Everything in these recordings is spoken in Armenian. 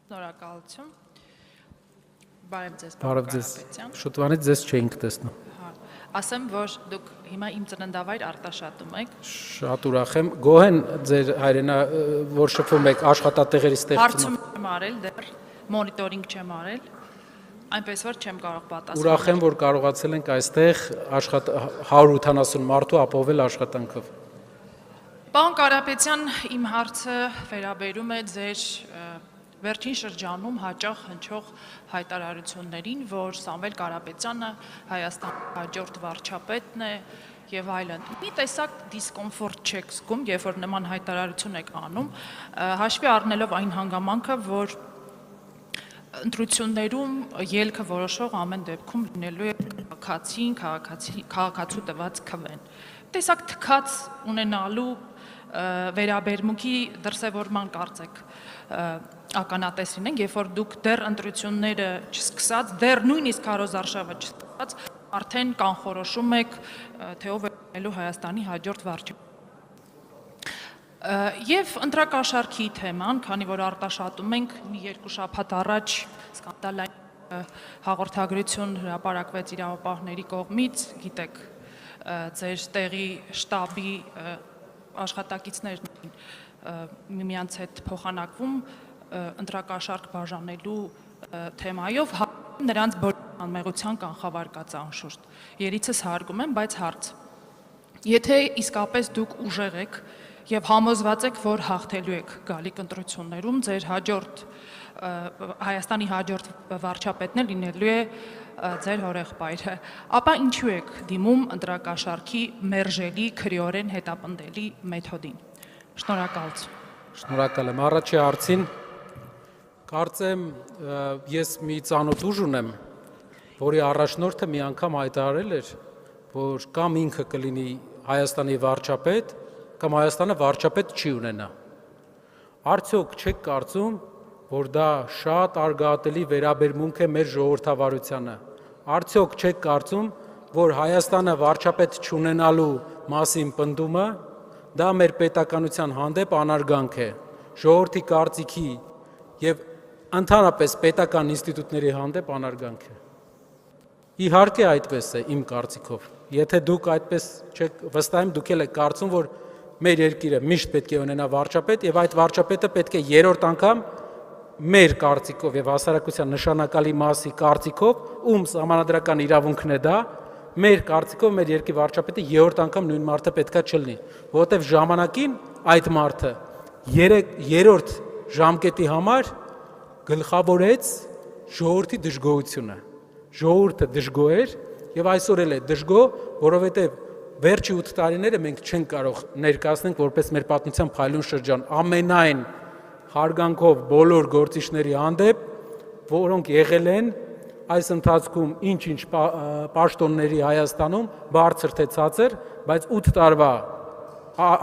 Շնորհակալություն։ Բարև ձեզ, Բարև ձեզ։ Շուտվանից ձեզ չէինք տեսնում։ Ասեմ, որ դուք հիմա իմ ծննդավայր Արտաշատում եք։ Շատ ուրախ եմ։ Գոհ են ձեր հայրենա, որ շփվում եք աշխատատեղերի Հարցում ստեղծումով։ չեմ արել, դեռ մոնիտորինգ չեմ արել, այնպես որ չեմ կարող պատասխանել։ Ուրախ եմ, որ կարողացել ենք այստեղ 180 մարդու ապահովել աշխատանքով։ Պարոն Կարապետյան, իմ հարցը վերաբերում է ձեր վերջին շրջանում հաճախ հնչող հայտարարություններին, որ Սամվել Կարապետյանը Հայաստանի հաջորդ վարչապետն է եւ այլն։ Մի տեսակ դիսկոմֆորտ չեք զգում, երբ որ նման հայտարարություն եք անում, հաշվի առնելով այն հանգամանքը, որ ընտրություններում ելքը որոշող ամեն դեպքում լինելու է քաղաքացու տված քվեն։ Տեսակ թքած ունենալու վերաբերմունքի դրսևորման կարծեք ականատես լինենք, երբ որ դուք դեռ ընտրությունները չսկսած, դեռ նույնիսկ քարոզարշավը չստացած, արդեն կանխորոշում եք, թե ով է լինելու Հայաստանի հաջորդ վարչապետ։ Եվ ընտրակաշառքի թեման, քանի որ Արտաշատում ենք, մի երկու շաբաթ առաջ սկանդալային հաղորդագրություն հրապարակվեց իրավապահների կողմից, գիտեք, ձեր տեղի շտաբի աշխատակիցներն միմյանց հետ փոխանակվում ընտրակաշառք բաժանելու թեմայով, նրանց բոլոր անմեղության կանխավարկած անշուշտ։ Երիցս հարգում եմ, բայց հարց. Եթե իսկապես դուք ուժեղ եք եւ համոզված եք, որ հաղթելու եք գալիք ընտրություններում, ձեր Հայաստանի հաջորդ վարչապետն է լինելու է ձեր հորեղբայրը, ապա ինչու եք դիմում ընտրակաշառքի մերժելի, քրեորեն հետապնդելի մեթոդին։ Շնորհակալություն։ Շնորհակալ եմ։ Առաջի հարցին կարծեմ ես մի ծանոթ ուժ ունեմ, որի առաջնորդը մի անգամ հայտարարել էր, որ կամ ինքը կլինի Հայաստանի վարչապետ, կամ Հայաստանը վարչապետ չի ունենա։ Արդյոք չեք կարծում, որ դա շատ արգատելի վերաբերմունք է մեր ժողովրդավարությանը։ Արդյոք չեք կարծում, որ Հայաստանը վարչապետ չունենալու մասին պնդումը դա մեր պետականության հանդեպ անարգանք է, ժողովրդի կարծիքի եւ ընդհանրապես պետական ինստիտուտների հանդեպ անարգանք է։ Իհարկե այդպես է իմ կարծիքով։ Եթե դուք այդպես չեք, վստահ եմ դուք էլ եք կարծում, որ մեր երկիրը միշտ պետք է ունենա վարչապետ եւ այդ վարչապետը պետք է երրորդ անգամ մեր կարծիքով եւ հասարակության նշանակալի մասի կարծիքով, ում սահմանադրական իրավունքն է դա, մեր կարծիքով մեր երկրի վարչապետը երրորդ անգամ նույն մարդը պետքա չլինի, որովհետեւ ժամանակին այդ մարդը երրորդ ժամկետի համար գլխավորեց ժողովրդի դժգոհությունը։ Ժողովուրդը դժգոհ էր եւ այսօր էլ է դժգոհ, որովհետեւ վերջի 8 տարիները մենք չենք կարող ներկայացնենք որպես մեր պատմության փայլուն շրջան ամենայն հարգանքով բոլոր գործիչների հանդեպ, որոնք եղել են այս ընթացքում ինչ-ինչ պաշտոնների Հայաստանում բարձր թե ցածր, բայց 8 տարվա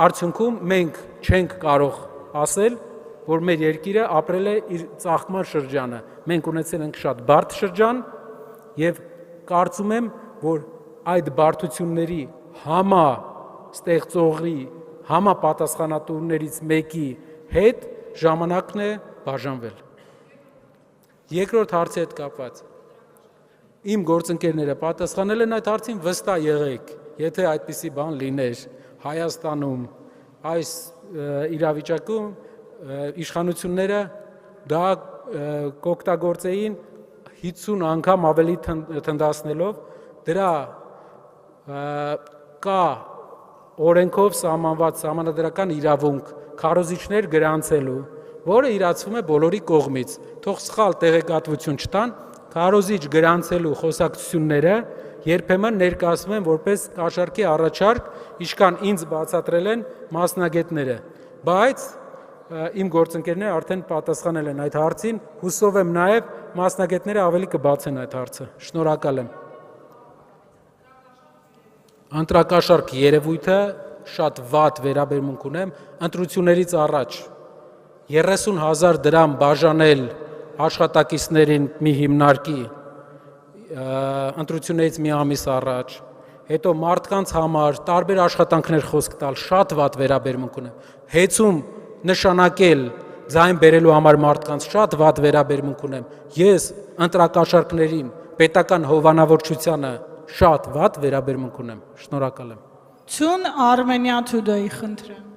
արդյունքում մենք չենք կարող ասել, որ մեր երկիրը ապրել է իր ծաղկման շրջանը։ Մենք ունեցել ենք շատ բարդ շրջան եւ կարծում եմ, որ այդ բարդությունների համաստեղծողի, համապատասխանատուներից մեկի հետ ժամանակն է բաժանվել։ Երկրորդ հարցի հետ կապված։ Իմ գործընկերները պատասխանել են այդ հարցին, վստահ եղեք, եթե այդպիսի բան լիներ Հայաստանում, այս իրավիճակում իշխանությունները դա կօգտագործեին 50 անգամ ավելի թնդացնելով, դրա կա օրենքով սահմանված սահմանադրական իրավունք քարոզիչներ գրանցելու, որը իրացվում է բոլորի կողմից։ Թող սխալ տեղեկատվություն չտան, քարոզիչ գրանցելու խոսակցությունները երբեմն ներկայացվում են որպես կաշառքի առաջարկ, ինչքան ինձ բացատրել են մասնագետները։ Բայց իմ գործընկերները արդեն պատասխանել են այդ հարցին, հուսով եմ նաև մասնագետները ավելի կբացեն այդ հարցը։ Շնորհակալ եմ։ Ընտրակաշառք երևույթը շատ վատ վերաբերմունք ունեմ, ընտրություններից առաջ 30,000 դրամ բաժանել աշխատակիցներին մի հիմնարկի ընտրություններից մի ամիս առաջ, հետո մարդկանց համար տարբեր աշխատանքներ խոսք տալ, շատ վատ վերաբերմունք ունեմ։ Հեծում նշանակել ձայն բերելու համար մարդկանց շատ վատ վերաբերմունք ունեմ։ Ես ընտրակաշառքներին, պետական հովանավորչությանը շատ վատ վերաբերմունք ունեմ։ Շնորհակալ եմ։ Ցուն Արմենիա Today խնդրեմ։